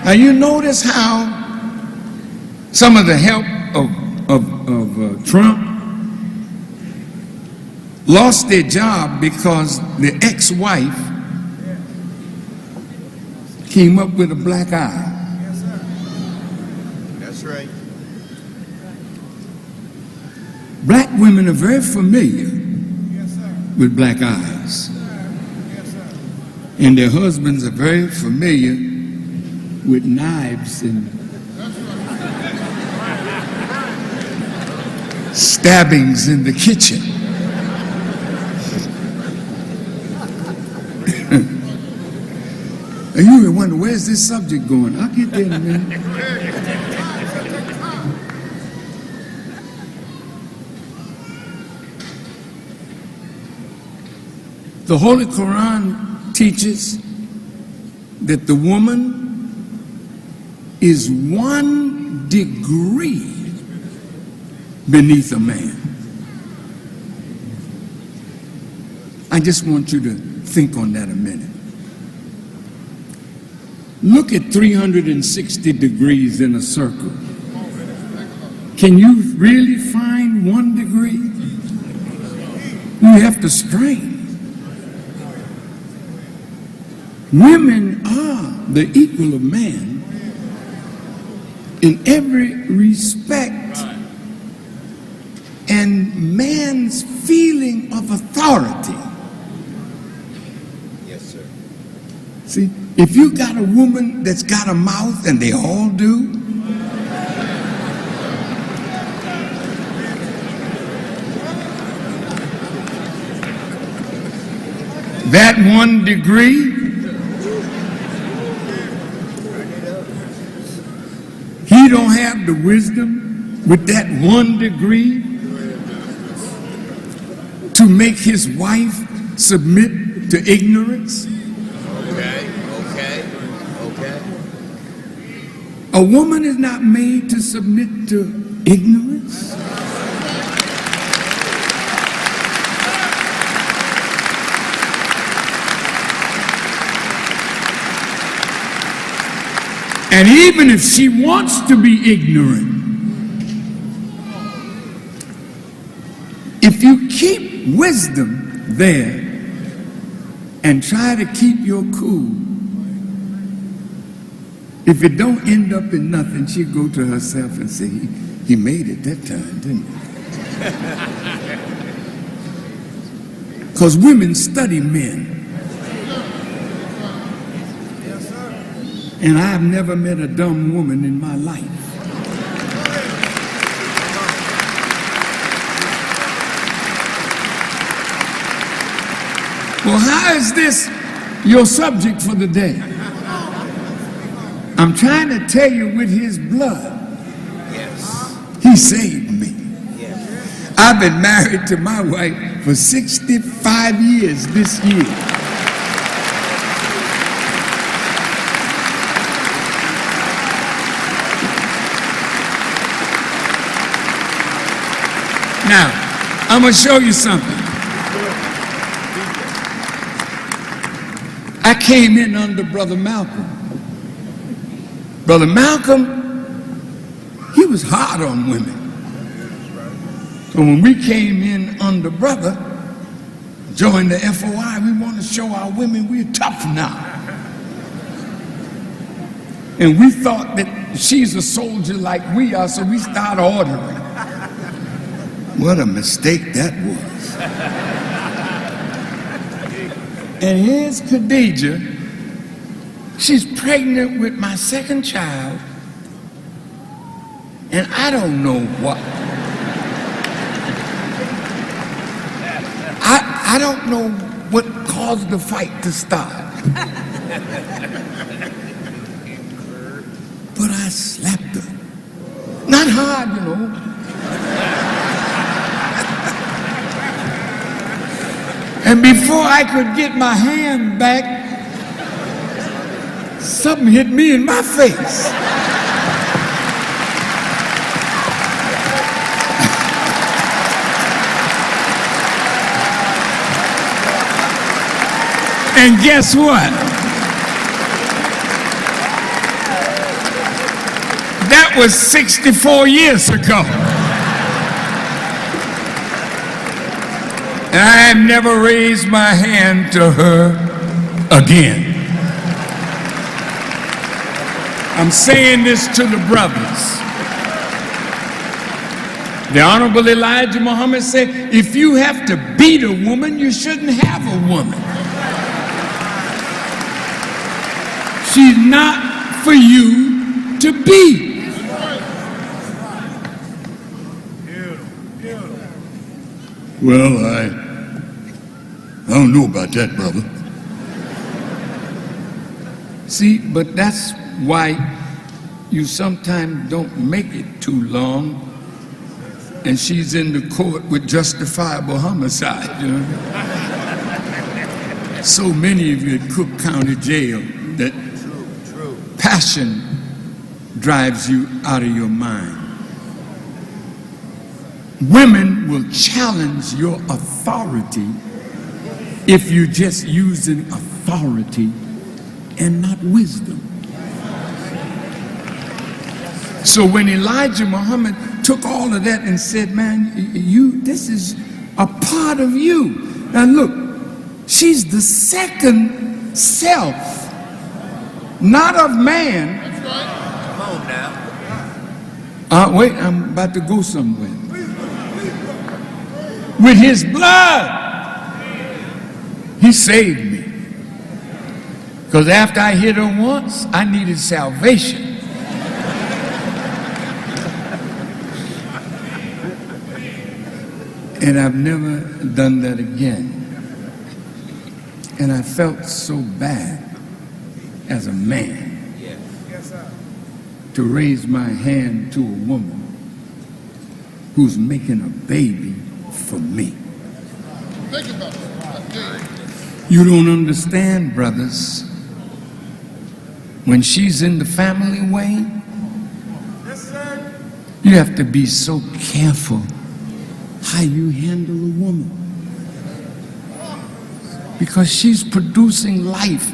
Now you notice how some of the help of Trump lost their job because the ex-wife came up with a black eye. Yes, sir. That's right. Black women are very familiar Yes, sir. with black eyes. Yes, sir. And their husbands are very familiar with knives and stabbings in the kitchen. And you may wonder, where's this subject going? I'll get there in a minute. The Holy Quran teaches that the woman is 1 degree beneath a man. I just want you to think on that a minute. Look at 360 degrees in a circle. Can you really find 1 degree? You have to strain. Women are the equal of man in every respect, and man's feeling of authority. Yes, sir. See, if you got a woman that's got a mouth, and they all do, that 1 degree, he don't have the wisdom with that 1 degree to make his wife submit to ignorance. Okay. A woman is not made to submit to ignorance. And even if she wants to be ignorant, if you keep wisdom there and try to keep your cool, if it don't end up in nothing, she'll go to herself and say, he made it that time, didn't he? Because women study men. And I've never met a dumb woman in my life. Well, how is this your subject for the day? I'm trying to tell you, with his blood, Yes. he saved me. Yes. I've been married to my wife for 65 years this year. Now, I'm going to show you something. I came in under Brother Malcolm. Brother Malcolm, he was hard on women. So when we came in under Brother, joined the FOI, we want to show our women we're tough now. And we thought that she's a soldier like we are, so we started ordering. What a mistake that was. And here's Khadijah. She's pregnant with my second child, and I don't know what. I don't know what caused the fight to start. But I slapped her. Not hard, you know. And before I could get my hand back, something hit me in my face. And guess what? That was 64 years ago. And I have never raised my hand to her again. I'm saying this to the brothers. The Honorable Elijah Muhammad said, if you have to beat a woman, you shouldn't have a woman. She's not for you to beat. Well, I don't know about that, brother. See, but that's why you sometimes don't make it too long, and she's in the court with justifiable homicide. You know? So many of you at Cook County Jail that passion drives you out of your mind. Women will challenge your authority if you're just using authority and not wisdom. So when Elijah Muhammad took all of that and said, man, this is a part of you. Now look, she's the second self, not of man. That's right. Come on now. Wait, I'm about to go somewhere. With his blood, he saved me. Because after I hit her once, I needed salvation. And I've never done that again. And I felt so bad as a man to raise my hand to a woman who's making a baby for me. You don't understand, brothers. When she's in the family way, you have to be so careful how you handle a woman, because she's producing life.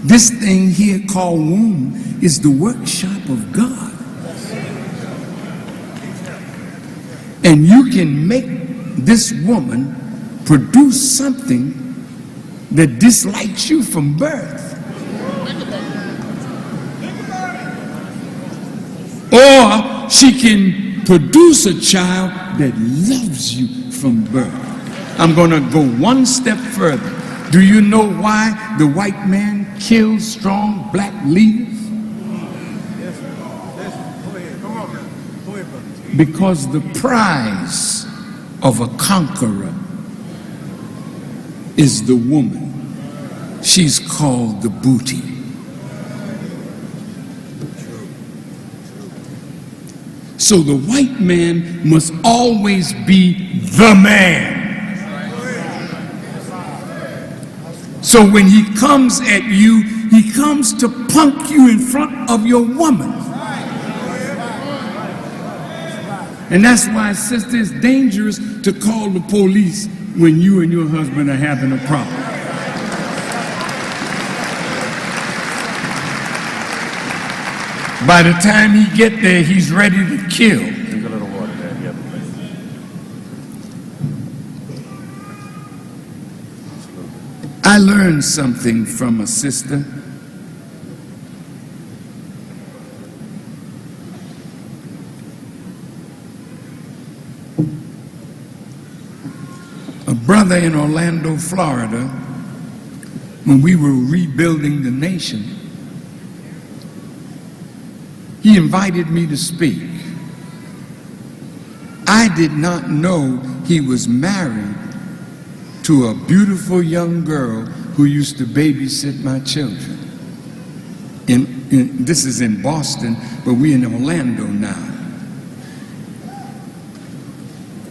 This thing here called womb is the workshop of God, and you can make this woman produce something that dislikes you from birth, or she can produce a child that loves you from birth. I'm going to go one step further. Do you know why the white man kills strong black leaders? Because the prize of a conqueror is the woman. She's called the booty. So the white man must always be the man. So when he comes at you, he comes to punk you in front of your woman. And that's why, sister, it's dangerous to call the police when you and your husband are having a problem. By the time he get there, he's ready to kill. Drink a little water there. Yep. I learned something from a sister. A brother in Orlando, Florida, when we were rebuilding the nation, he invited me to speak. I did not know he was married to a beautiful young girl who used to babysit my children. This is in Boston, but we're in Orlando now.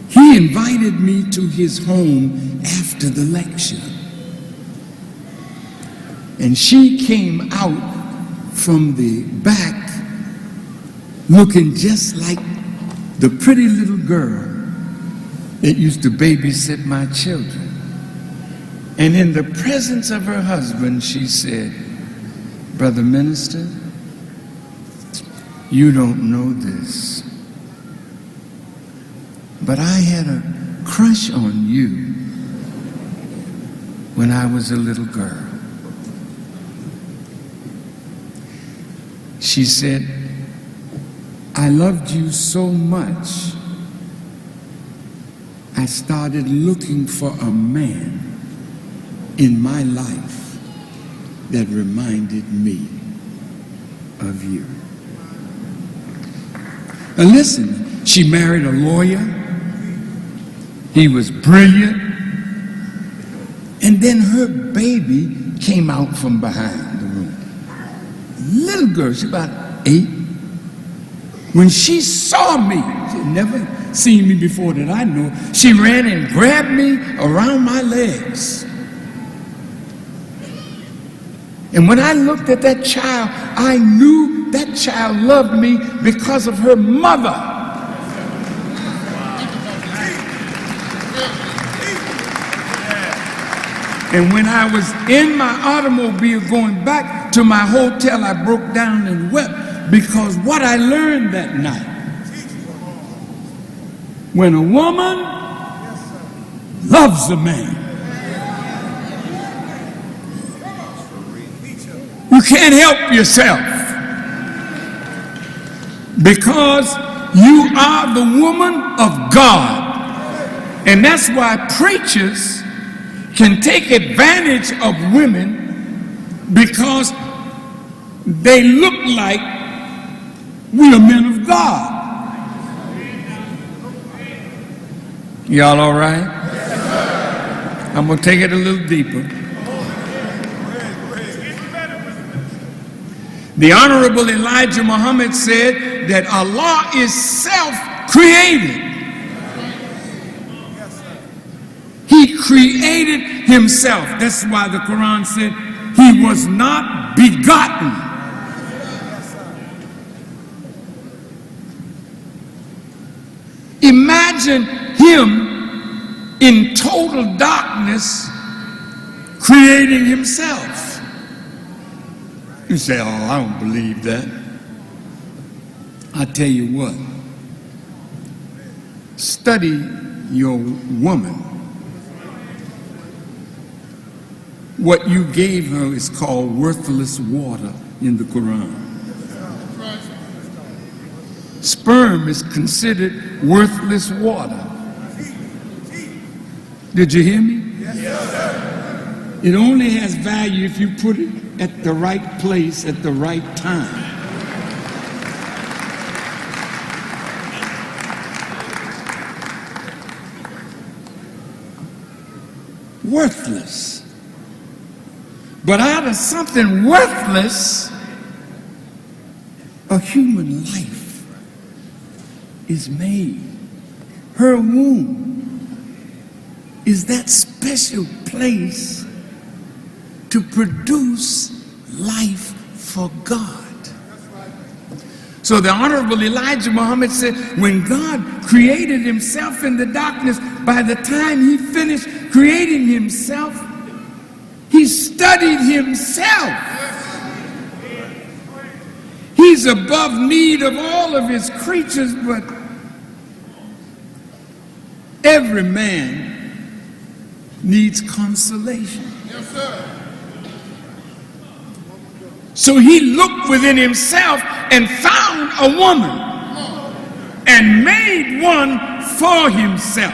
He invited me to his home after the lecture. And she came out from the back looking just like the pretty little girl that used to babysit my children. And in the presence of her husband, she said, "Brother Minister, You don't know this, but I had a crush on you when I was a little girl. She said, I loved you so much, I started looking for a man in my life that reminded me of you. And listen, she married a lawyer. He was brilliant. And then her baby came out from behind the room. Little girl, she's about 8. When she saw me, she had never seen me before that I know, she ran and grabbed me around my legs. And when I looked at that child, I knew that child loved me because of her mother. And when I was in my automobile going back to my hotel, I broke down and wept because what I learned that night. When a woman loves a man, you can't help yourself because you are the woman of God. And that's why preachers can take advantage of women because they look like we are men of God. Y'all all right? I'm going to take it a little deeper. The Honorable Elijah Muhammad said that Allah is self-created. He created himself. That's why the Quran said he was not begotten. Imagine him in total darkness creating himself. You say, oh, I don't believe that. I tell you what, study your woman. What you gave her is called worthless water in the Quran. Sperm is considered worthless water. Did you hear me? Yes, sir. It only has value if you put it at the right place at the right time. Worthless. But out of something worthless, a human life is made. Her womb is that special place to produce life for God. So the Honorable Elijah Muhammad said, when God created himself in the darkness, by the time he finished creating himself, he studied himself. He's above need of all of his creatures, but every man needs consolation. Yes, sir. So he looked within himself and found a woman and made one for himself.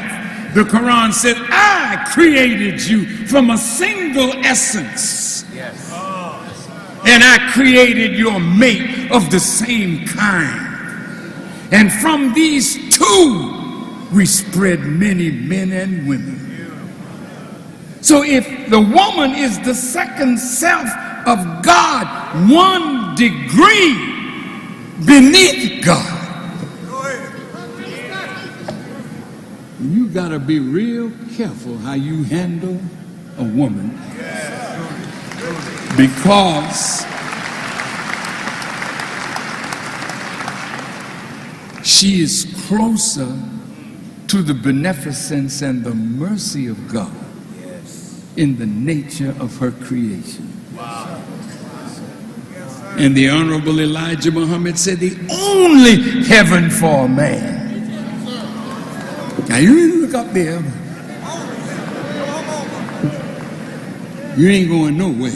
The Quran said, I created you from a single essence. Yes. And I created your mate of the same kind. And from these two, we spread many men and women. So if the woman is the second self of God, 1 degree beneath God, you got to be real careful how you handle a woman, because she is closer to the beneficence and the mercy of God in the nature of her creation. And the Honorable Elijah Muhammad said the only heaven for a man. Now you look up there. You ain't going nowhere.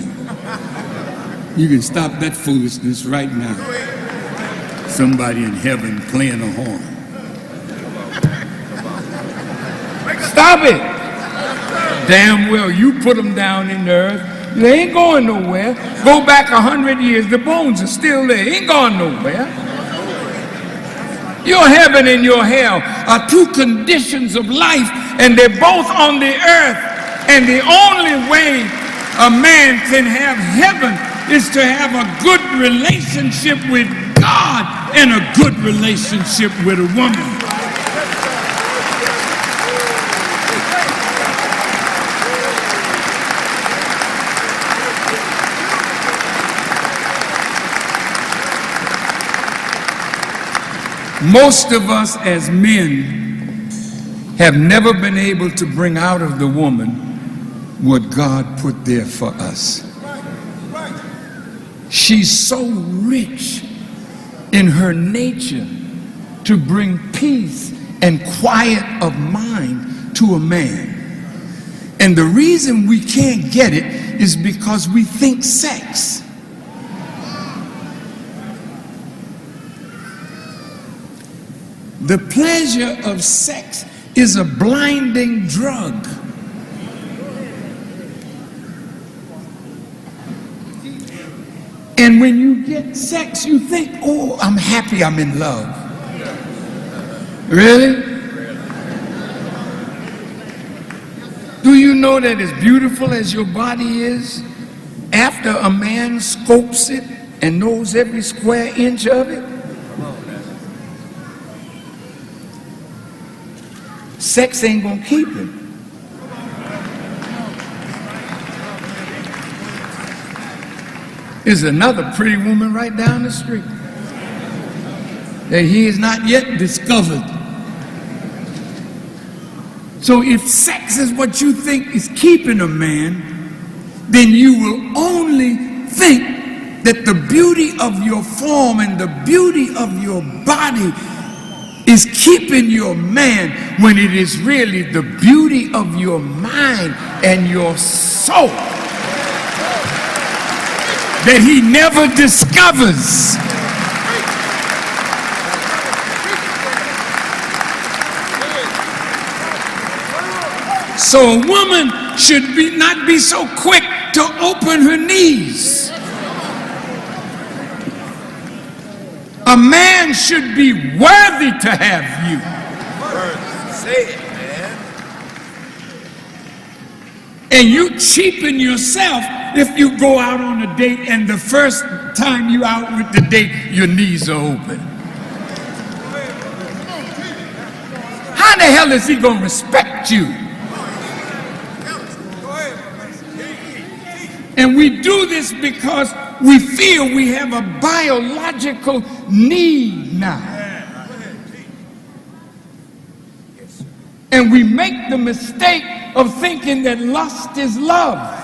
You can stop that foolishness right now. Somebody in heaven playing a horn. Stop it. Damn well you put them down in the earth. They ain't going nowhere. Go back 100 years, the bones are still there. Ain't going nowhere. Your heaven and your hell are two conditions of life, and they're both on the earth. And the only way a man can have heaven is to have a good relationship with God and a good relationship with a woman. Most of us as men have never been able to bring out of the woman what God put there for us. She's so rich in her nature to bring peace and quiet of mind to a man. And the reason we can't get it is because we think sex. The pleasure of sex is a blinding drug. And when you get sex, you think, oh, I'm happy, I'm in love. Really? Do you know that as beautiful as your body is, after a man scopes it and knows every square inch of it, sex ain't gonna keep him. There's another pretty woman right down the street that he has not yet discovered. So if sex is what you think is keeping a man, then you will only think that the beauty of your form and the beauty of your body is keeping your man, when it is really the beauty of your mind and your soul that he never discovers. So a woman should not be so quick to open her knees. A man should be worthy to have you. Say it, man. And you cheapen yourself if you go out on a date and the first time you out with the date, your knees are open. How the hell is he going to respect you? And we do this because we feel we have a biological need now. And we make the mistake of thinking that lust is love.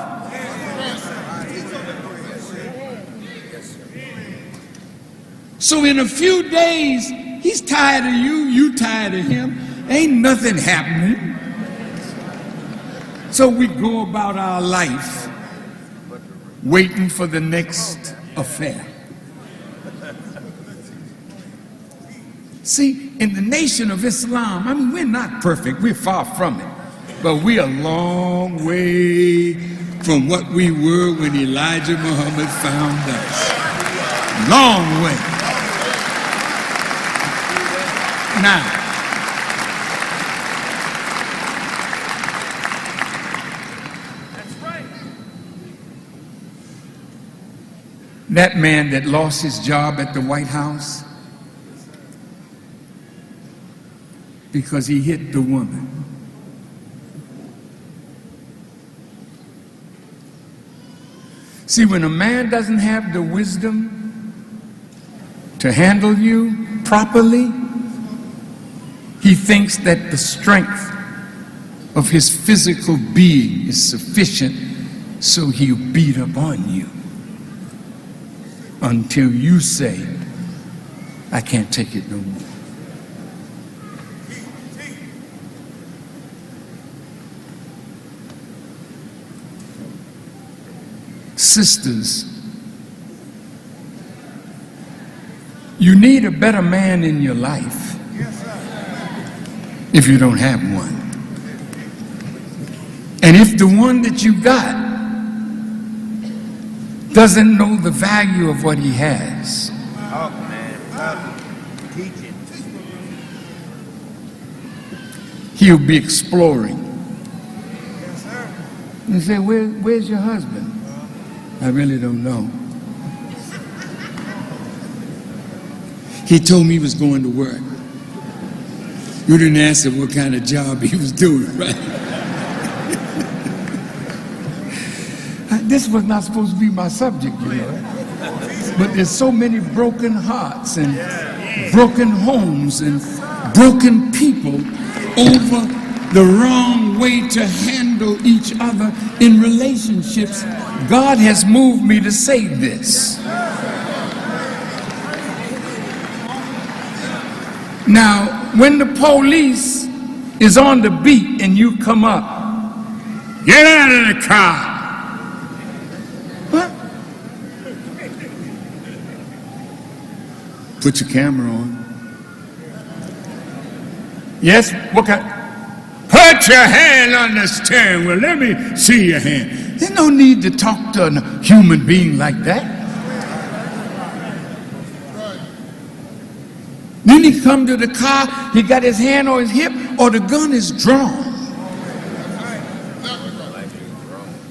So in a few days, he's tired of you, you tired of him. Ain't nothing happening. So we go about our life waiting for the next affair. See, in the nation of Islam, I mean, we're not perfect, we're far from it, but we're a long way from what we were when Elijah Muhammad found us. Long way. Now, that man that lost his job at the White House because he hit the woman. See, when a man doesn't have the wisdom to handle you properly, he thinks that the strength of his physical being is sufficient, so he'll beat up on you. until you say, I can't take it no more. Sisters, you need a better man in your life if you don't have one. And if the one that you got doesn't know the value of what he has, he'll be exploring. You say, where's your husband? I really don't know. He told me he was going to work. You didn't ask him what kind of job he was doing, right? This was not supposed to be my subject, you know. But there's so many broken hearts and broken homes and broken people over the wrong way to handle each other in relationships. God has moved me to say this. Now, when the police is on the beat and you come up, get out of the car. What? Put your camera on. Yes, what kind? Put your hand on the steering wheel. Let me see your hand. There's no need to talk to a human being like that. Then he come to the car, he got his hand on his hip, or the gun is drawn.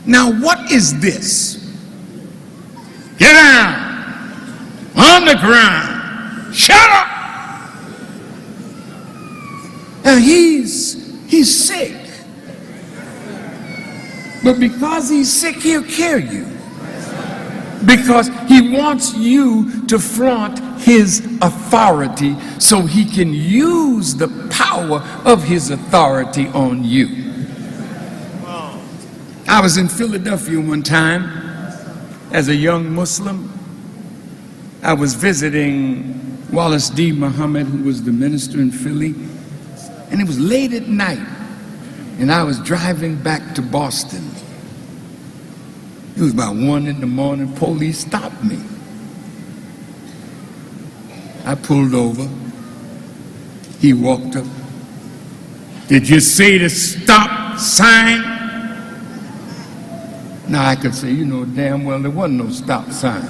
Now what is this? Get down! On the ground! Shut up! Now he's sick. But because he's sick, he'll kill you. Because he wants you to flaunt his authority so he can use the power of his authority on you. I was in Philadelphia one time as a young Muslim. I was visiting Wallace D. Muhammad, who was the minister in Philly, and it was late at night, and I was driving back to Boston. It was about 1 in the morning. Police stopped me. I pulled over. He walked up. Did you see the stop sign? Now I could say, you know damn well there wasn't no stop sign.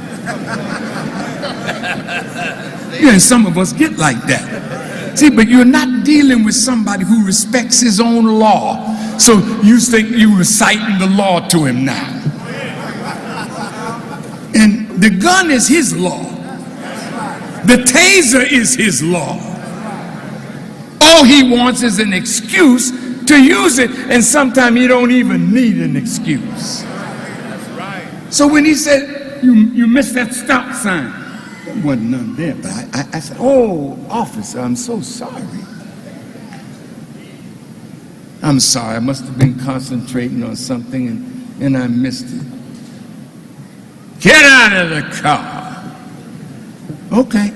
Yeah, and some of us get like that. See, but you're not dealing with somebody who respects his own law. So you think you're reciting the law to him now. And the gun is his law. The taser is his law. All he wants is an excuse to use it, and sometimes you don't even need an excuse. So when he said, you missed that stop sign, there wasn't none there, but I said, oh, officer, I'm so sorry. I'm sorry, I must have been concentrating on something and I missed it. Get out of the car. Okay.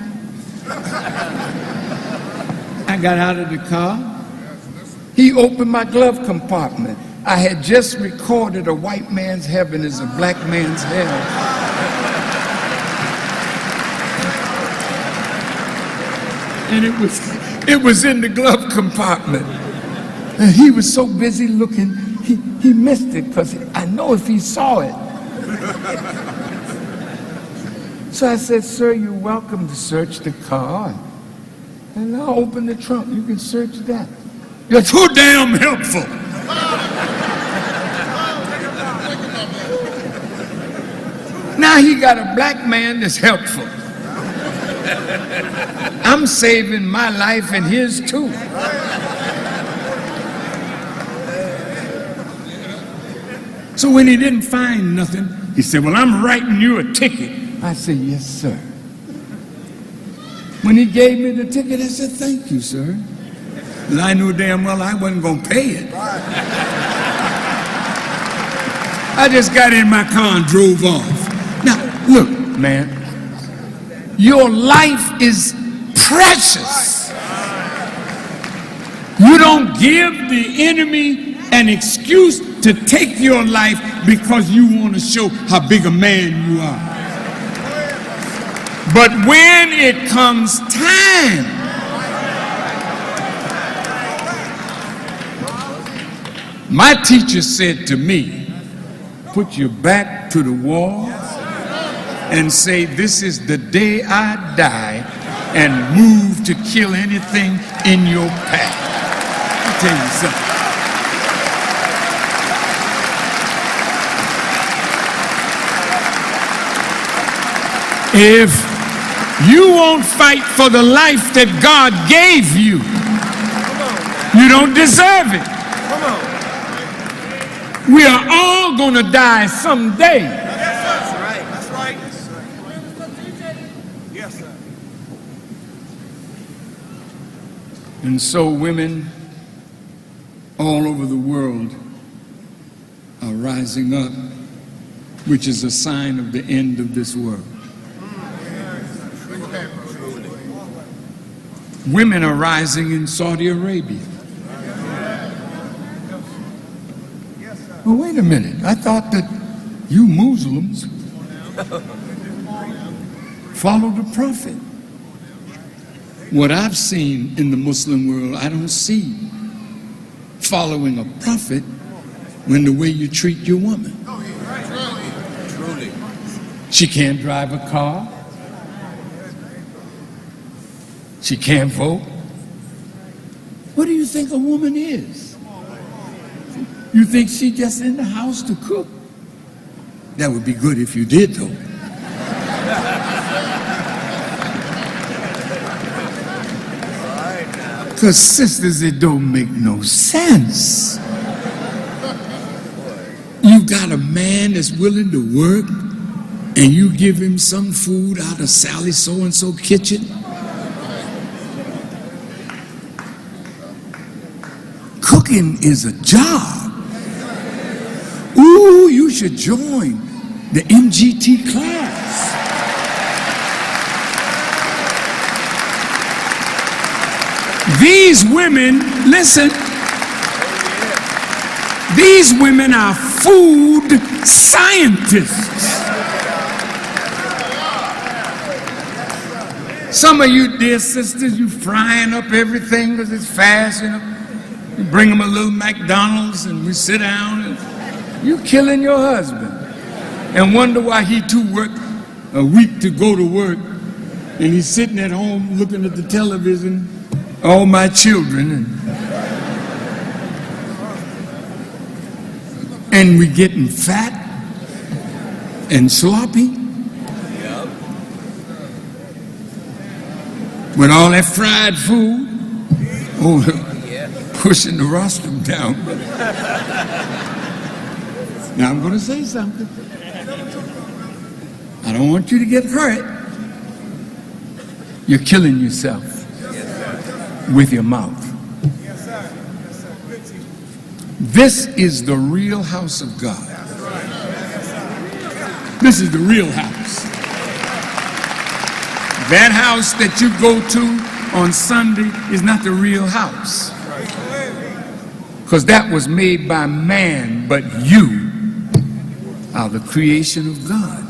I got out of the car. He opened my glove compartment. I had just recorded a white man's heaven is a black man's hell. And it was in the glove compartment. And he was so busy looking, he missed it, because I know if he saw it. So I said, sir, you're welcome to search the car. And I'll open the trunk. You can search that. You're too damn helpful. Now he got a black man that's helpful. I'm saving my life and his too. So when he didn't find nothing, he said, well, I'm writing you a ticket. I said, yes, sir. When he gave me the ticket, I said, thank you, sir. And I knew damn well I wasn't going to pay it. I just got in my car and drove off. Now, look, man, your life is precious. You don't give the enemy an excuse to take your life because you want to show how big a man you are. But when it comes time, my teacher said to me, put your back to the wall and say, this is the day I die, and move to kill anything in your path. I'll tell you something. If you won't fight for the life that God gave you, you don't deserve it. We are all going to die someday. That's right. That's right. Yes, sir. And so women all over the world are rising up, which is a sign of the end of this world. Women are rising in Saudi Arabia. Well, wait a minute. I thought that you Muslims follow the prophet. What I've seen in the Muslim world, I don't see following a prophet when the way you treat your woman. Truly. She can't drive a car. She can't vote. What do you think a woman is? You think she just in the house to cook? That would be good if you did, though. Because, sisters, it don't make no sense. You got a man that's willing to work, and you give him some food out of Sally so-and-so kitchen? Cooking is a job. Ooh, you should join the MGT class. These women, listen, these women are food scientists. Some of you, dear sisters, you frying up everything because it's fast, you know. You bring them a little McDonald's and we sit down and you killing your husband and wonder why he too worked a week to go to work and he's sitting at home looking at the television, all my children, and we getting fat and sloppy with all that fried food. Oh, pushing the rostrum down. Now I'm going to say something. I don't want you to get hurt. You're killing yourself with your mouth. This is the real house of God. This is the real house. That house that you go to on Sunday is not the real house. Because that was made by man, but you are the creation of God.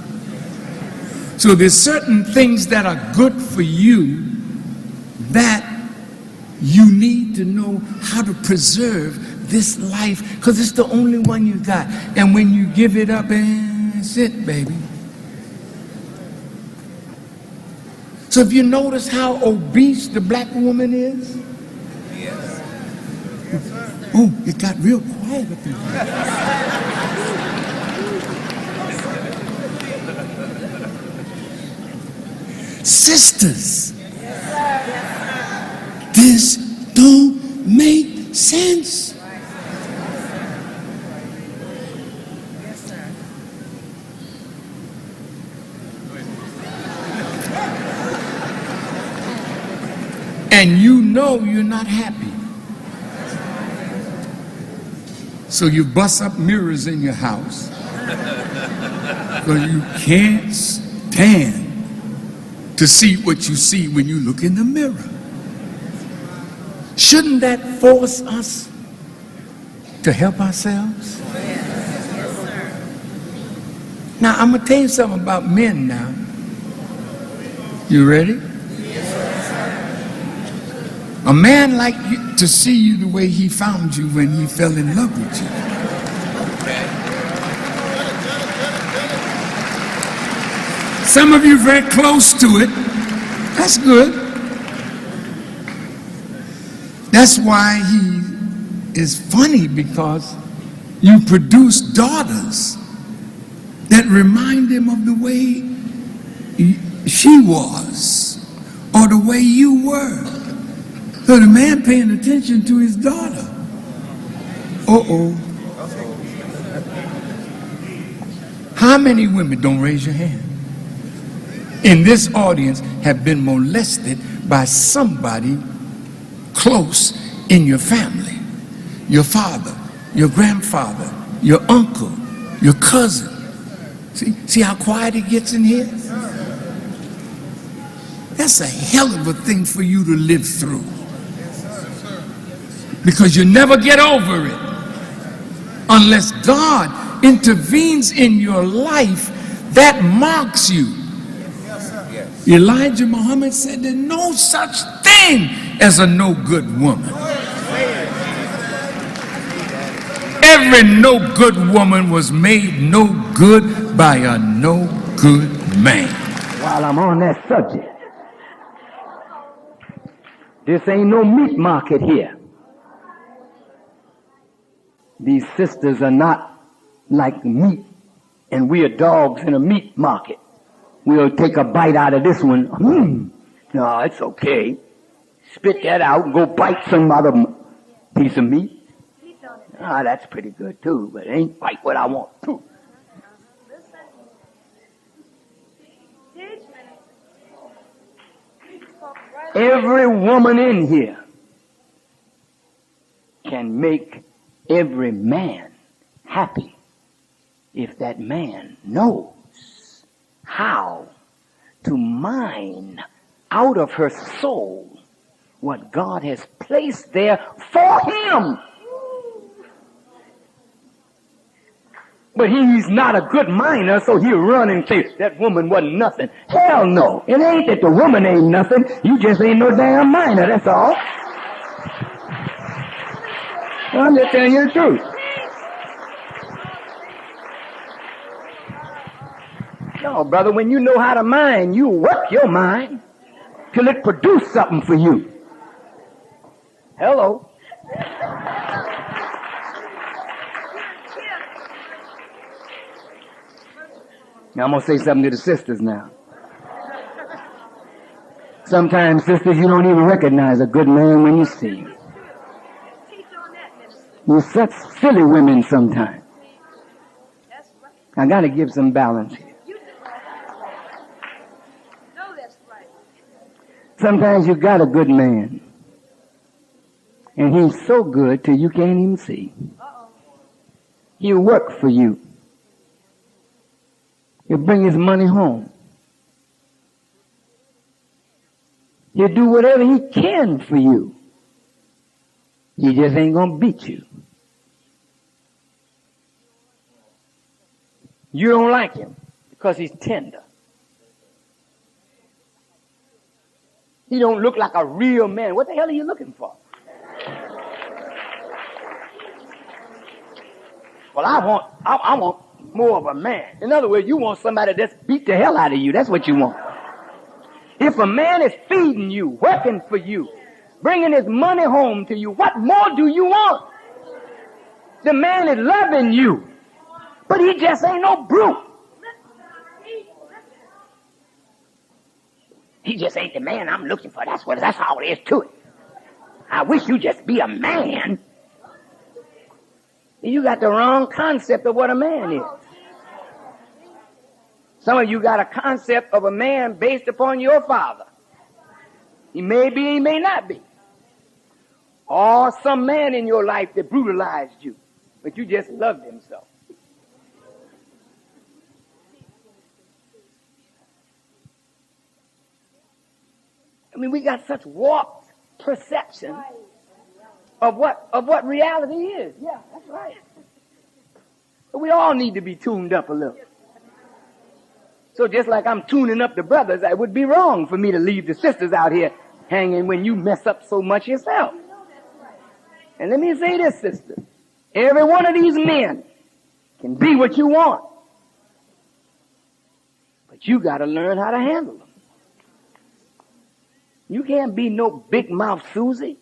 So there's certain things that are good for you that you need to know how to preserve this life, because it's the only one you got. And when you give it up, that's it, baby. So if you notice how obese the black woman is, oh, it got real quiet up there. Sisters, this don't make sense. And you know you're not happy. So you bust up mirrors in your house because you can't stand to see what you see when you look in the mirror. Shouldn't that force us to help ourselves? Now, I'm going to tell you something about men now. You ready? A man like you, to see you the way he found you when he fell in love with you. Some of you very close to it. That's good. That's why he is funny, because you produce daughters that remind him of the way she was or the way you were. So the man paying attention to his daughter. How many women, don't raise your hand, in this audience have been molested by somebody close in your family? Your father, your grandfather, your uncle, your cousin. See how quiet it gets in here? That's a hell of a thing for you to live through, because you never get over it unless God intervenes in your life. That marks you. Elijah Muhammad said there's no such thing as a no good woman. Every no good woman was made no good by a no good man. While I'm on that subject, this ain't no meat market here. These sisters are not like meat, and we are dogs in a meat market. We'll take a bite out of this one. No, it's okay. Spit that out and go bite some other piece of meat. That's pretty good too, but it ain't quite what I want too. Every woman in here can make every man happy if that man knows how to mine out of her soul what God has placed there for him. But he's not a good miner, so he'll run and say, that woman wasn't nothing. Hell no. It ain't that the woman ain't nothing. You just ain't no damn miner, that's all. I'm just telling you the truth. No, brother, when you know how to mine, you work your mind till it produce something for you. Hello. Now I'm going to say something to the sisters now. Sometimes, sisters, you don't even recognize a good man when you see him. You're such silly women sometimes. I got to give some balance here. Sometimes you got a good man, and he's so good till you can't even see. He'll work for you. He'll bring his money home. He'll do whatever he can for you. He just ain't gonna beat you. You don't like him because he's tender. He don't look like a real man. What the hell are you looking for? Well, I want more of a man. In other words, you want somebody that's beat the hell out of you. That's what you want. If a man is feeding you, working for you, bringing his money home to you, what more do you want? The man is loving you, but he just ain't no brute. He just ain't the man I'm looking for. That's all there is to it. I wish you just be a man. You got the wrong concept of what a man is. Some of you got a concept of a man based upon your father. He may be, he may not be. Or some man in your life that brutalized you, but you just loved him so. I mean, we got such warped perception of what reality is. Yeah, that's right. But we all need to be tuned up a little. So just like I'm tuning up the brothers, it would be wrong for me to leave the sisters out here hanging when you mess up so much yourself. And let me say this, sister. Every one of these men can be what you want. But you got to learn how to handle them. You can't be no big mouth Susie.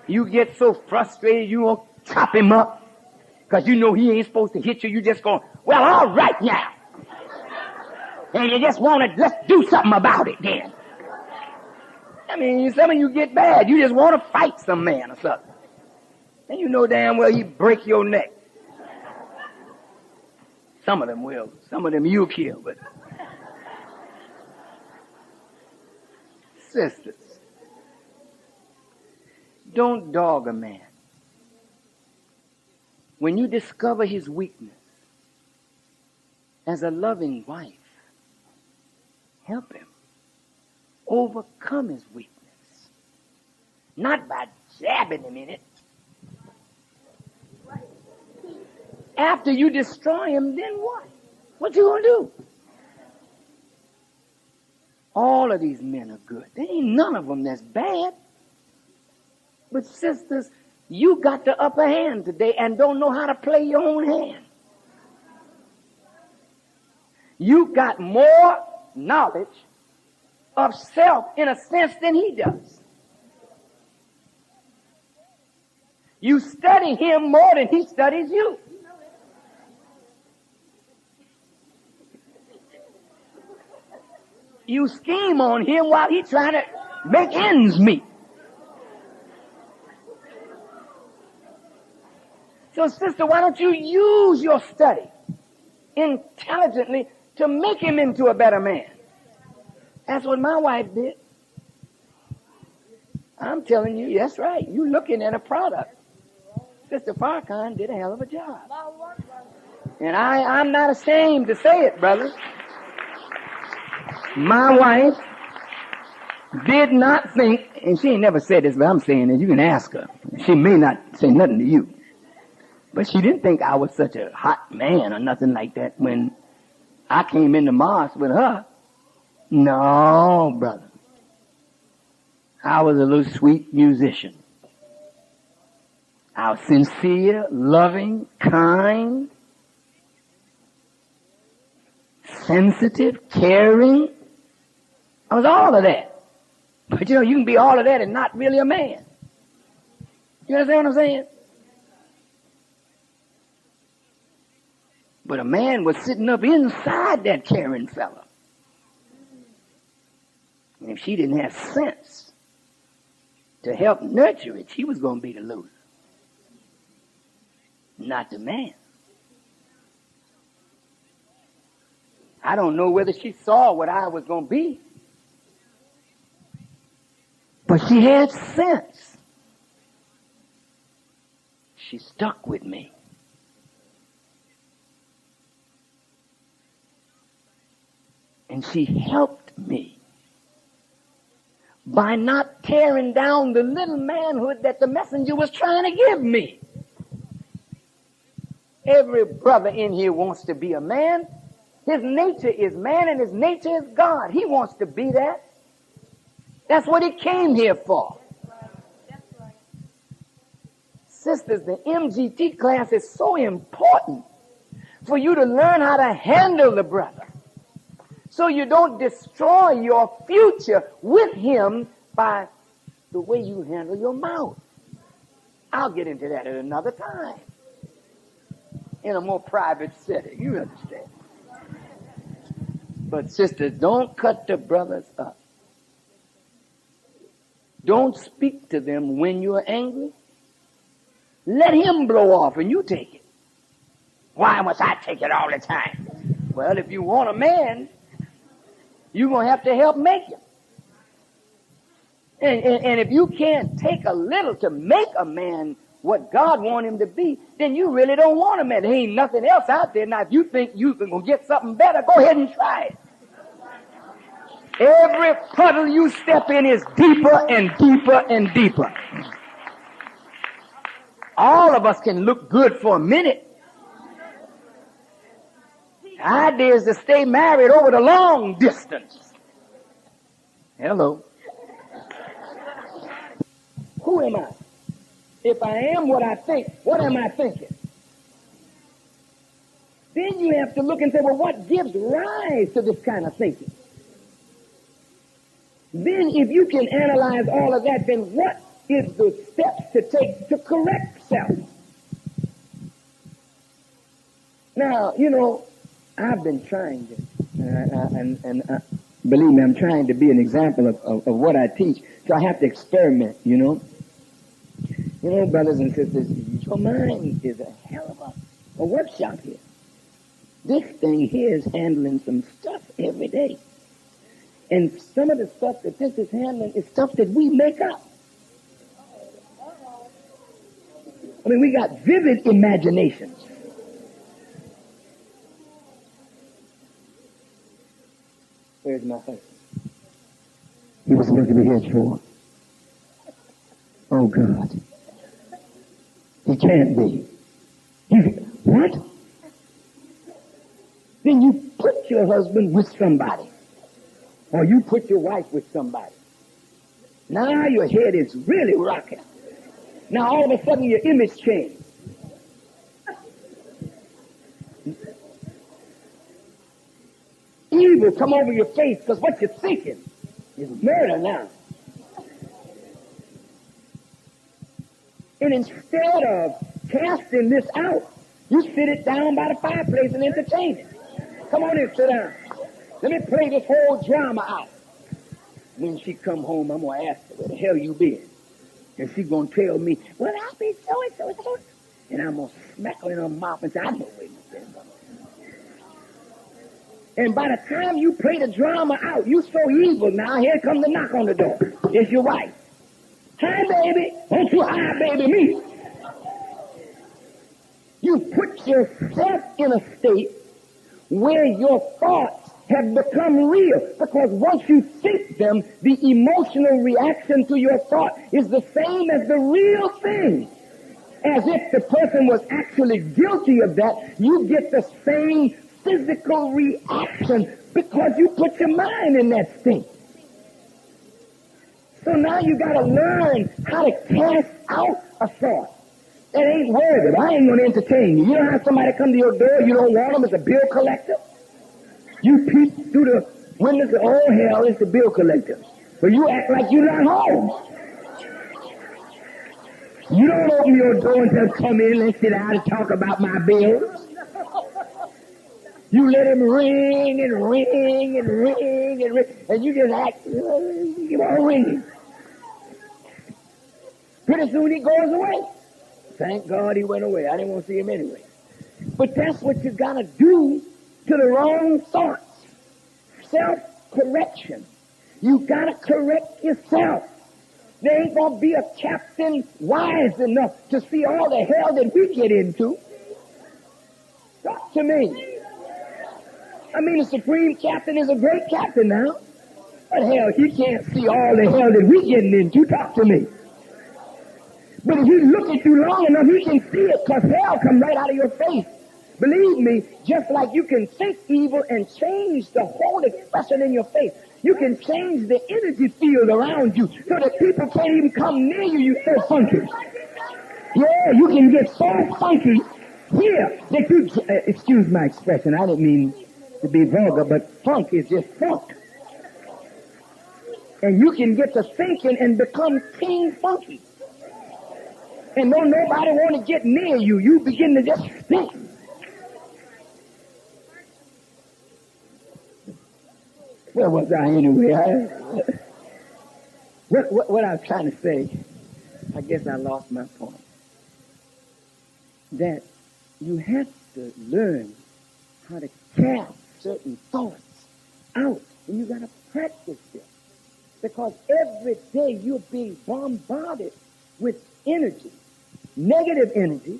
You get so frustrated you won't chop him up because you know he ain't supposed to hit you. You just go, well, all right now. And you just want to, let's do something about it then. I mean, some of you get bad. You just want to fight some man or something. And you know damn well he break your neck. Some of them will. Some of them you'll kill, but sisters, don't dog a man. When you discover his weakness, as a loving wife, help him overcome his weakness. Not by jabbing him in it. After you destroy him, then what? What you gonna do? All of these men are good. There ain't none of them that's bad. But sisters, you got the upper hand today and don't know how to play your own hand. You got more knowledge of self in a sense than he does. You study him more than he studies you. You scheme on him while he's trying to make ends meet. So, sister, why don't you use your study intelligently to make him into a better man? That's what my wife did. I'm telling you, that's right. You're looking at a product. Sister Farrakhan did a hell of a job. And I'm not ashamed to say it, brother. My wife did not think, and she ain't never said this, but I'm saying it. You can ask her. She may not say nothing to you. But she didn't think I was such a hot man or nothing like that when I came into mosque with her. No, brother. I was a little sweet musician. I was sincere, loving, kind, sensitive, caring. I was all of that. But you know, you can be all of that and not really a man. You understand what I'm saying? But a man was sitting up inside that caring fella. And if she didn't have sense to help nurture it, she was going to be the loser. Not the man. I don't know whether she saw what I was going to be. But she had sense. She stuck with me. And she helped me by not tearing down the little manhood that the messenger was trying to give me. Every brother in here wants to be a man. His nature is man and his nature is God. He wants to be that. That's what he came here for. Sisters, the MGT class is so important for you to learn how to handle the brother, so you don't destroy your future with him by the way you handle your mouth. I'll get into that at another time, in a more private setting. You understand? But sisters, don't cut the brothers up. Don't speak to them when you're angry. Let him blow off and you take it. Why must I take it all the time? Well, if you want a man, you're going to have to help make him. And if you can't take a little to make a man what God wants him to be, then you really don't want a man. There ain't nothing else out there. Now, if you think you can get something better, go ahead and try it. Every puddle you step in is deeper and deeper and deeper. All of us can look good for a minute. The idea is to stay married over the long distance. Hello. Who am I? If I am what I think, what am I thinking? Then you have to look and say, well, what gives rise to this kind of thinking? Then if you can analyze all of that, then what is the steps to take to correct self? Now, you know, I've been trying this, and believe me, I'm trying to be an example of what I teach, so I have to experiment, you know. You know, brothers and sisters, your mind is a hell of a workshop here. This thing here is handling some stuff every day. And some of the stuff that this is handling is stuff that we make up. I mean, we got vivid imaginations. Where's my husband? He was supposed to be here at 4. Oh, God. He can't be. What? Then you put your husband with somebody. Or you put your wife with somebody. Now your head is really rocking. Now all of a sudden your image changed. Evil come over your face because what you're thinking is murder now. And instead of casting this out, you sit it down by the fireplace and entertain it. Come on in, sit down. Let me play this whole drama out. When she come home, I'm going to ask her, where the hell you been? And she's going to tell me, well, I've been so. And I'm going to smack her in her mouth and say, I know where you've been. And by the time you play the drama out, you so evil now, here comes the knock on the door. It's your wife. Hi, baby. Don't you hi, baby, me. You put yourself in a state where your thoughts have become real. Because once you think them, the emotional reaction to your thought is the same as the real thing. As if the person was actually guilty of that, you get the same physical reaction because you put your mind in that state. So now you got to learn how to cast out a thought. That ain't worth it. I ain't going to entertain you. You don't have somebody come to your door, you don't want them as a bill collector. You peek through the windows and oh hell, it's the bill collector. But you act like you're not home. You don't open your door and just come in, let's sit down and talk about my bills. You let him ring and ring and ring and ring, and you just act, keep on ringing. Pretty soon he goes away. Thank God he went away. I didn't want to see him anyway. But that's what you got to do to the wrong thoughts. Self-correction. You got to correct yourself. There ain't going to be a captain wise enough to see all the hell that we get into. Talk to me. I mean, the supreme captain is a great captain now. But hell, he can't see all the hell that we getting into. Talk to me. But if he look at you long enough, he can see it because hell come right out of your face. Believe me, just like you can think evil and change the whole expression in your face, you can change the energy field around you so that people can't even come near you. You're so funky. Yeah, you can get so funky here that you, excuse my expression, I didn't mean to be vulgar, but funk is just funk. And you can get to thinking and become King Funky. And don't nobody want to get near you. You begin to just think. Where was I anyway? What I was trying to say, I guess I lost my point. That you have to learn how to cast certain thoughts out. And you got to practice this. Because every day you're being bombarded with energy, negative energy,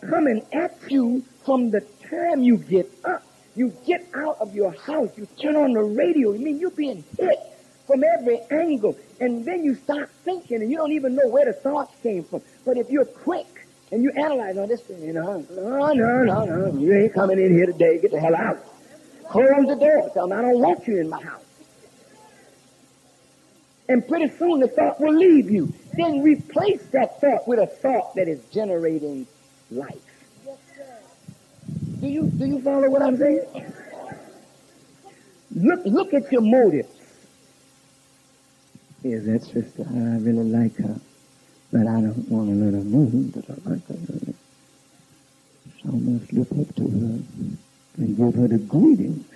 coming at you from the time you get up You get out of your house, you turn on the radio, I mean, you're being hit from every angle, and then you start thinking, and you don't even know where the thoughts came from. But if you're quick and you analyze, oh, this thing, no, you ain't coming in here today, get the hell out. Close the door, tell them I don't want you in my house. And pretty soon the thought will leave you. Then replace that thought with a thought that is generating life. Do you follow what I'm saying? Look at your motives. Here's that sister, I really like her, but I don't want to let her know that I like her. So I'm going to slip up to her and give her the greetings.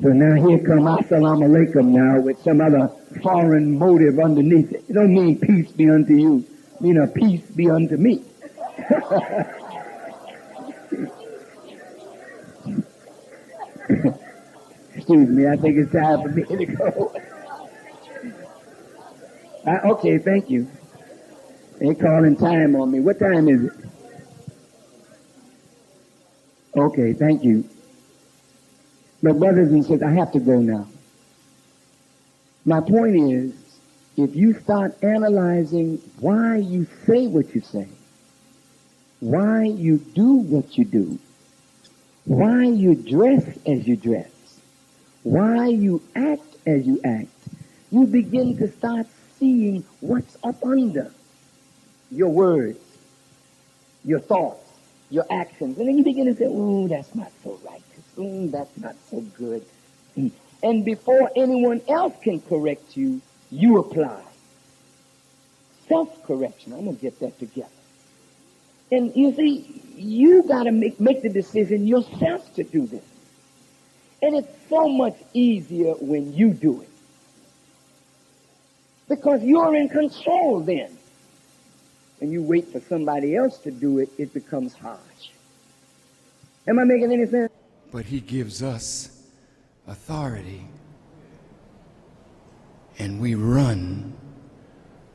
So now here come Assalamu alaikum now with some other foreign motive underneath it. It don't mean peace be unto you. It mean peace be unto me. Excuse me, I think it's time for me to go. Okay, thank you. They're calling time on me. What time is it? Okay, thank you. But brothers and sisters, I have to go now. My point is, if you start analyzing why you say what you say, why you do what you do, why you dress as you dress, why you act as you act, you begin to start seeing what's up under your words, your thoughts, your actions. And then you begin to say, oh, that's not so righteous. Oh, that's not so good. And before anyone else can correct you, you apply. Self-correction. I'm going to get that together. And you see, you got to make the decision yourself to do this. And it's so much easier when you do it. Because you're in control then. When you wait for somebody else to do it, it becomes harsh. Am I making any sense? But he gives us authority, and we run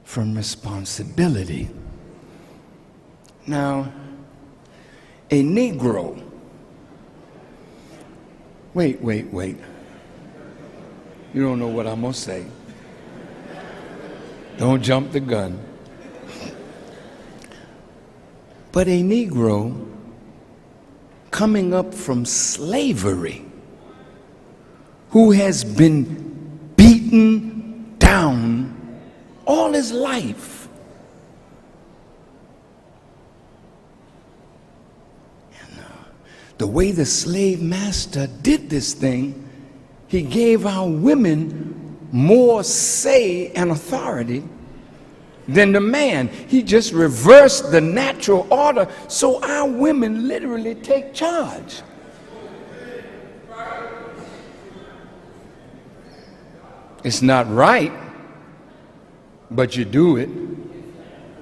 from responsibility. Now, a Negro, wait. You don't know what I'm going to say. Don't jump the gun. But a Negro coming up from slavery, who has been beaten down all his life, and the way the slave master did this thing, he gave our women more say and authority than the man. He just reversed the natural order, so our women literally take charge. It's not right, but you do it.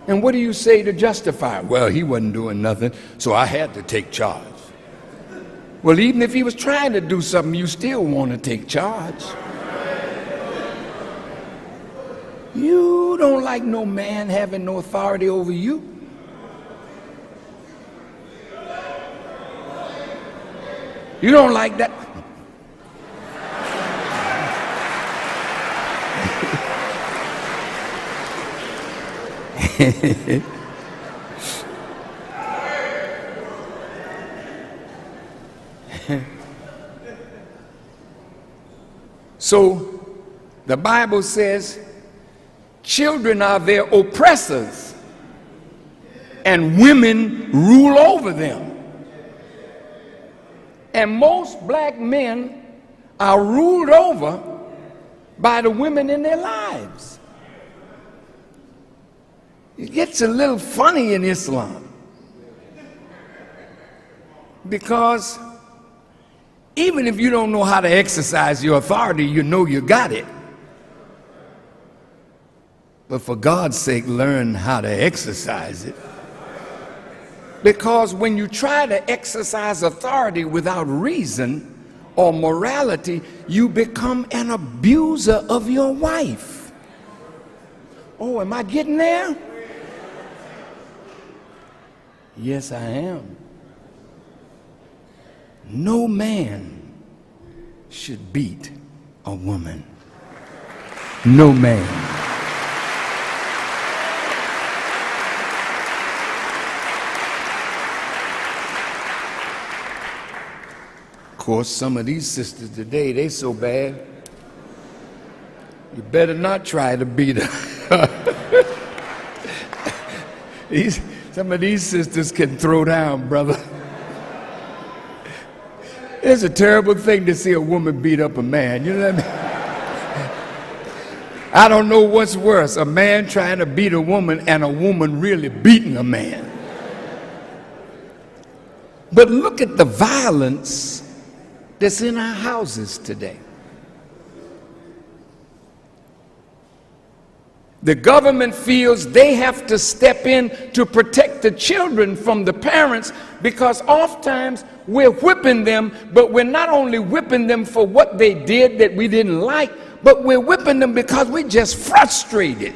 And what do you say to justify? Well, he wasn't doing nothing, so I had to take charge. Well, even if he was trying to do something, you still want to take charge. You don't like no man having no authority over you. You don't like that. So the Bible says children are their oppressors and women rule over them. And most black men are ruled over by the women in their lives. It gets a little funny in Islam, because even if you don't know how to exercise your authority, you know you got it. But for God's sake, learn how to exercise it. Because when you try to exercise authority without reason or morality, you become an abuser of your wife. Oh, am I getting there? Yes, I am. No man should beat a woman. No man. Of course, some of these sisters today, they so bad, you better not try to beat her. Some of these sisters can throw down, brother. It's a terrible thing to see a woman beat up a man, you know what I mean? I don't know what's worse, a man trying to beat a woman and a woman really beating a man. But look at the violence that's in our houses today. The government feels they have to step in to protect the children from the parents because oftentimes we're whipping them, but we're not only whipping them for what they did that we didn't like, but we're whipping them because we're just frustrated.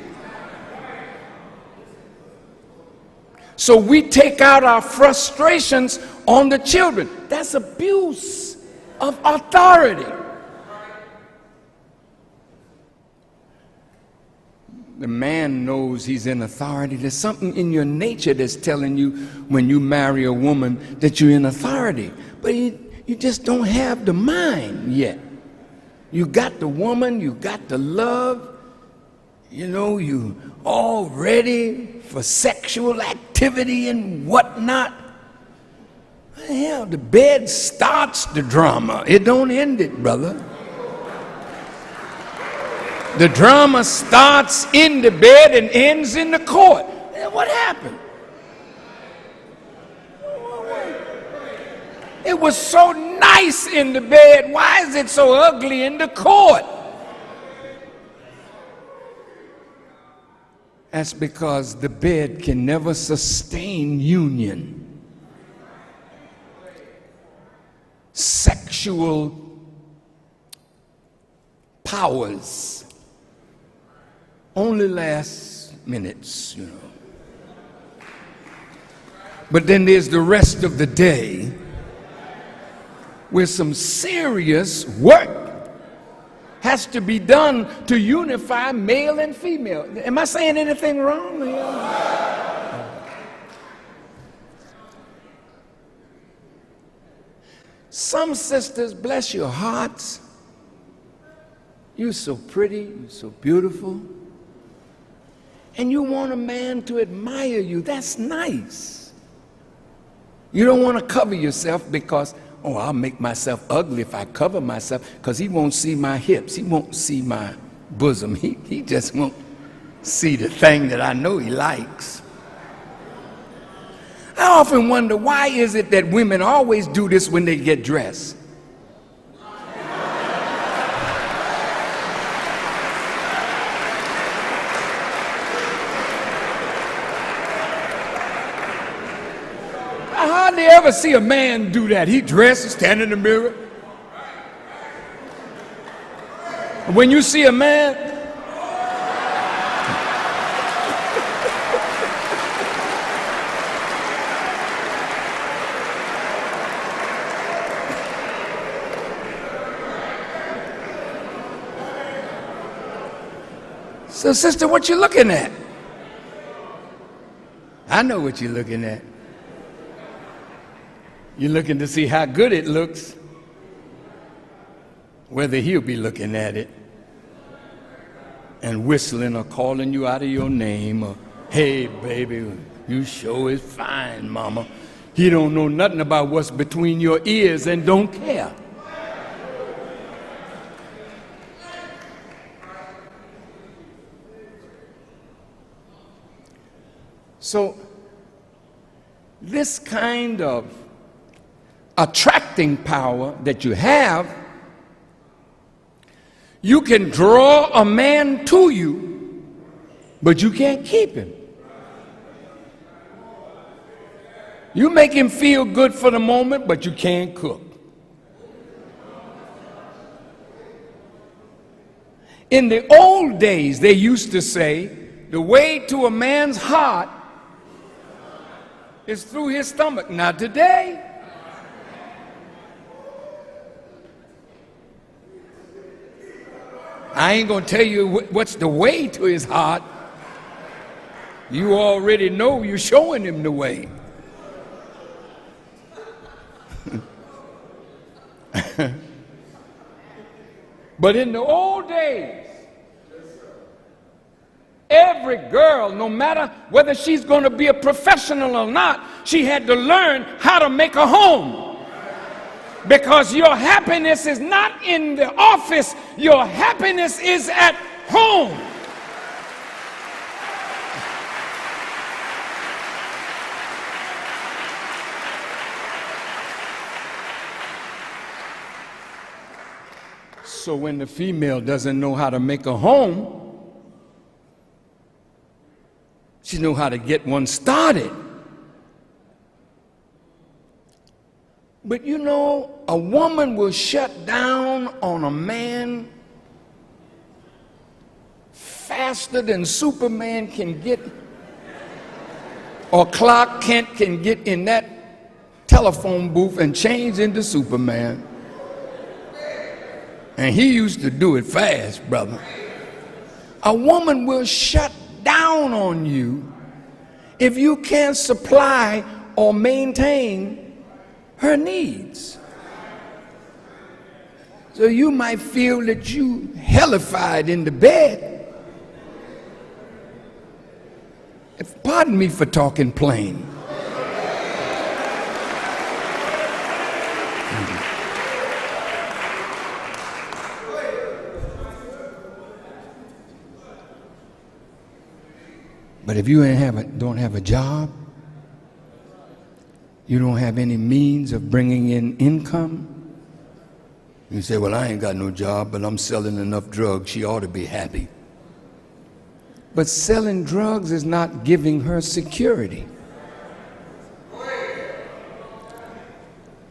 So we take out our frustrations on the children. That's abuse of authority. The man knows he's in authority. There's something in your nature that's telling you when you marry a woman that you're in authority. But you just don't have the mind yet. You got the woman, you got the love, you know, you all ready for sexual activity and whatnot. Hell, the bed starts the drama. It don't end it, brother. The drama starts in the bed and ends in the court. What happened? It was so nice in the bed. Why is it so ugly in the court? That's because the bed can never sustain union. Sexual powers only last minutes, you know. But then there's the rest of the day where some serious work has to be done to unify male and female. Am I saying anything wrong here? Some sisters, bless your hearts, you're so pretty, you're so beautiful, and you want a man to admire you. That's nice. You don't want to cover yourself because, oh, I'll make myself ugly if I cover myself because he won't see my hips. He won't see my bosom. He just won't see the thing that I know he likes. I often wonder, why is it that women always do this when they get dressed? I hardly ever see a man do that. He dresses, stand in the mirror. When you see a man, so sister, what you looking at? I know what you're looking at. You're looking to see how good it looks, whether he'll be looking at it and whistling or calling you out of your name or, hey, baby, you sure is fine, mama. He don't know nothing about what's between your ears and don't care. So this kind of attracting power that you have, you can draw a man to you, but you can't keep him. You make him feel good for the moment, but you can't cook. In the old days, they used to say, the way to a man's heart is through his stomach. Not today. I ain't gonna tell you what's the way to his heart. You already know, you're showing him the way. But in the old days, every girl, no matter whether she's going to be a professional or not, she had to learn how to make a home. Because your happiness is not in the office, your happiness is at home. So when the female doesn't know how to make a home, she knows how to get one started. But you know, a woman will shut down on a man faster than Superman can get, or Clark Kent can get in that telephone booth and change into Superman. And he used to do it fast, brother. A woman will shut down on you if you can't supply or maintain her needs. So you might feel that you hellified in the bed. Pardon me for talking plain. But if you don't have a job, you don't have any means of bringing in income, you say, well, I ain't got no job, but I'm selling enough drugs, she ought to be happy. But selling drugs is not giving her security.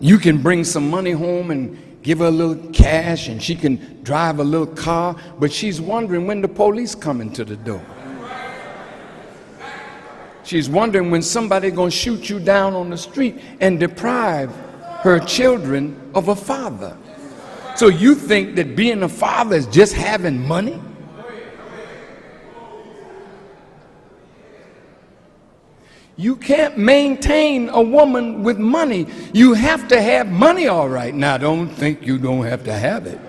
You can bring some money home and give her a little cash and she can drive a little car, but she's wondering when the police coming to the door. She's wondering when somebody's going to shoot you down on the street and deprive her children of a father. So you think that being a father is just having money? You can't maintain a woman with money. You have to have money, all right. Now, don't think you don't have to have it.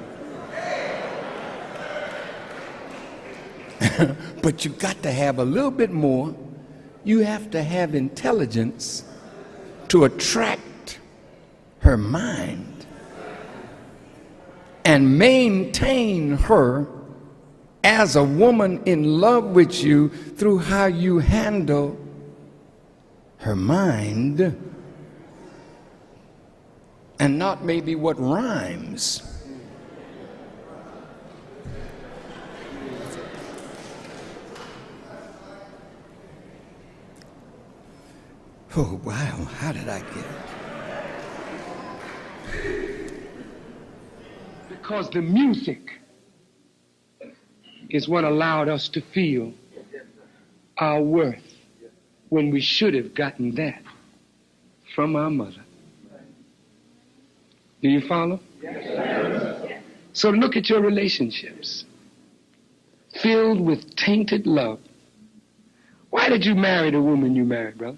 But you got to have a little bit more. You have to have intelligence to attract her mind and maintain her as a woman in love with you through how you handle her mind and not maybe what rhymes. Oh, wow, how did I get it? Because the music is what allowed us to feel our worth when we should have gotten that from our mother. Do you follow? Yes. So look at your relationships filled with tainted love. Why did you marry the woman you married, brother?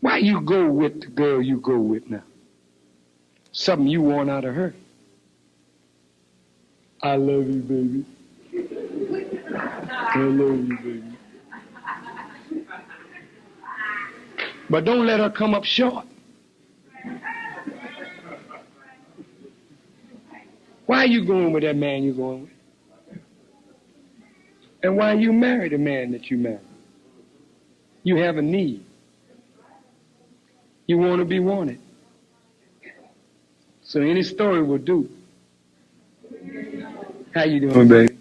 Why you go with the girl you go with now? Something you want out of her. I love you, baby. I love you, baby. But don't let her come up short. Why are you going with that man you're going with? And why you marry the man that you marry? You have a need. You want to be wanted. So any story will do. How you doing, baby?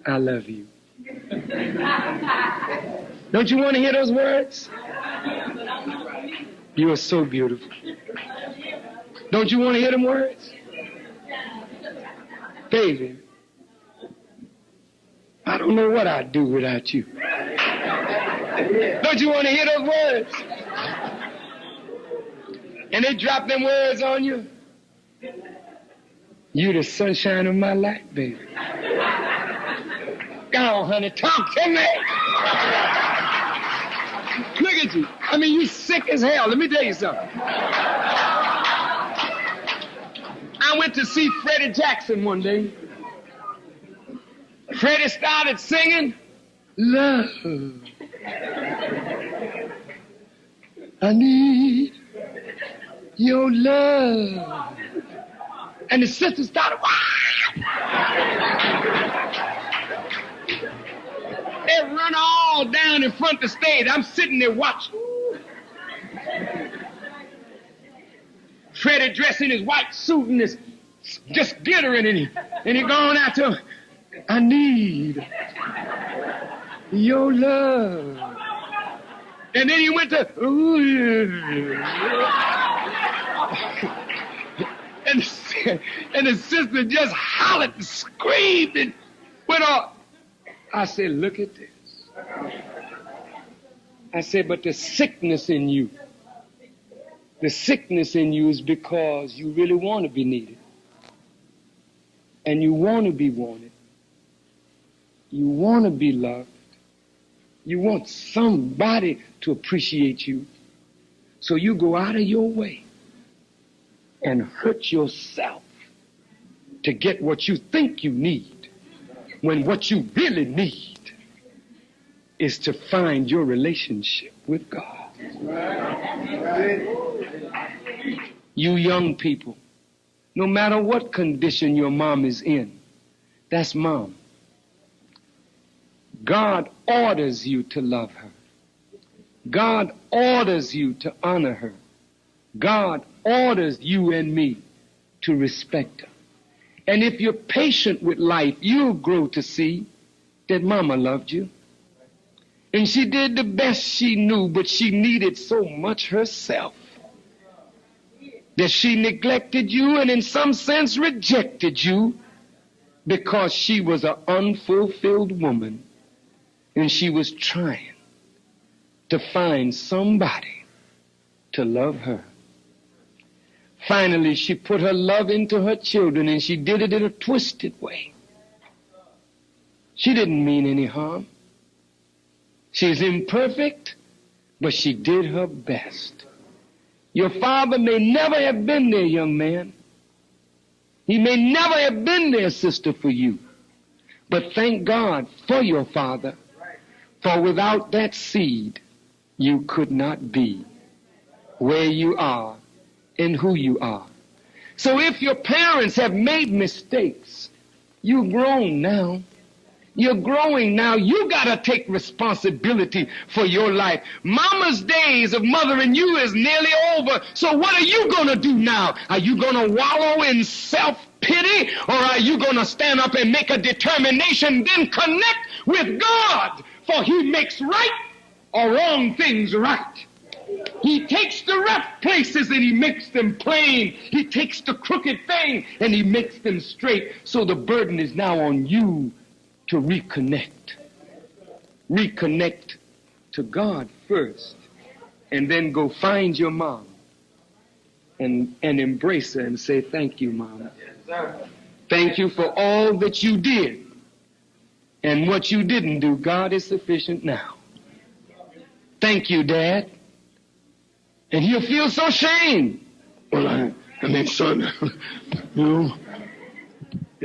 I love you. Don't you want to hear those words? You are so beautiful. Don't you want to hear them words? Baby, I don't know what I'd do without you. Don't you want to hear those words? And they drop them words on you. You the sunshine of my life, baby. Go on, honey, talk to me. Look at you. I mean, you sick as hell. Let me tell you something. I went to see Freddie Jackson one day. Freddie started singing, "Love, I need your love." And the sister started, they run all down in front of the stage. I'm sitting there watching. Freddie dressed in his white suit and is just glittering in it. And he going out to him, "I need your love." And then he went to, "Ooh, and the sister just hollered and screamed and went off. I said, "Look at this." I said, "But the sickness in you is because you really want to be needed. And you want to be wanted. You want to be loved. You want somebody to appreciate you. So you go out of your way and hurt yourself to get what you think you need, when what you really need is to find your relationship with God." You young people, no matter what condition your mom is in, that's mom. God orders you to love her. God orders you to honor her. God orders you and me to respect her. And if you're patient with life, you'll grow to see that mama loved you. And she did the best she knew, but she needed so much herself that she neglected you and in some sense rejected you because she was an unfulfilled woman and she was trying to find somebody to love her. Finally, she put her love into her children, and she did it in a twisted way. She didn't mean any harm. She's imperfect, but she did her best. Your father may never have been there, young man. He may never have been there, sister, for you. But thank God for your father, for without that seed, you could not be where you are and who you are. So if your parents have made mistakes, you've grown now. You're growing now. You got to take responsibility for your life. Mama's days of mothering you is nearly over. So what are you going to do now? Are you going to wallow in self-pity, or are you going to stand up and make a determination, then connect with God? For he makes right or wrong things right. He takes the rough places and he makes them plain. He takes the crooked thing and he makes them straight. So the burden is now on you to reconnect. Reconnect to God first, and then go find your mom and embrace her and say, "Thank you, Mom. Thank you for all that you did. And what you didn't do, God is sufficient now. Thank you, Dad." And he'll feel so ashamed. "Well, I mean, son, you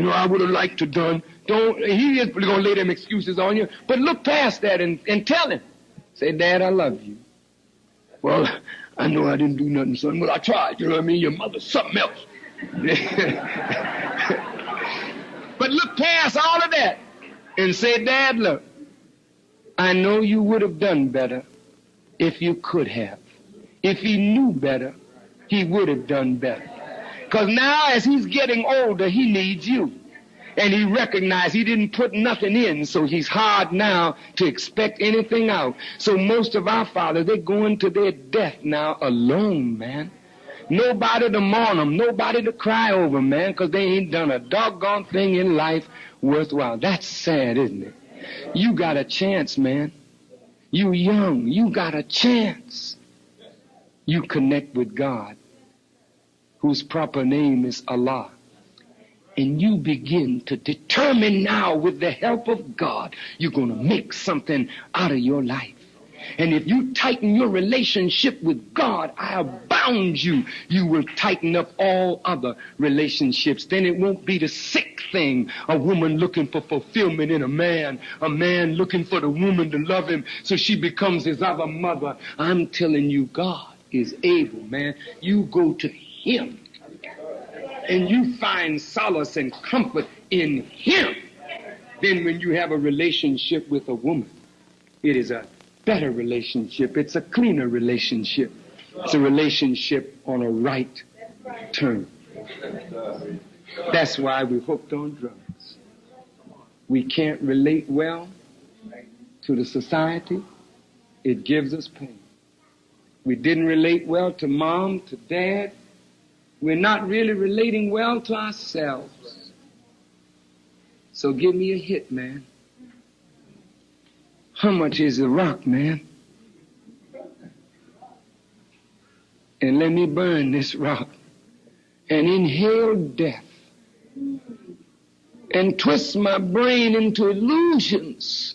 know, I would have liked to done." He is going to lay them excuses on you, but look past that and tell him. Say, "Dad, I love you." "Well, I know I didn't do nothing, son, but I tried. You know what I mean? Your mother's something else." But look past all of that and say, "Dad, look, I know you would have done better if you could have. If he knew better, he would have done better. Because now as he's getting older, he needs you. And he recognized he didn't put nothing in, so he's hard now to expect anything out. So most of our fathers, they're going to their death now alone, man. Nobody to mourn them, nobody to cry over, man, because they ain't done a doggone thing in life worthwhile. That's sad, isn't it? You got a chance, man. You young, you got a chance. You connect with God, whose proper name is Allah. And you begin to determine now, with the help of God, you're going to make something out of your life. And if you tighten your relationship with God, I abound you, you will tighten up all other relationships. Then it won't be the sick thing, a woman looking for fulfillment in a man looking for the woman to love him so she becomes his other mother. I'm telling you, God is able, man. You go to him and you find solace and comfort in him. Then when you have a relationship with a woman, it is a better relationship. It's a cleaner relationship. It's a relationship on a right term. That's why we're hooked on drugs. We can't relate well to the society. It gives us pain. We didn't relate well to mom, to dad. We're not really relating well to ourselves. So give me a hit, man. How much is the rock, man? And let me burn this rock and inhale death and twist my brain into illusions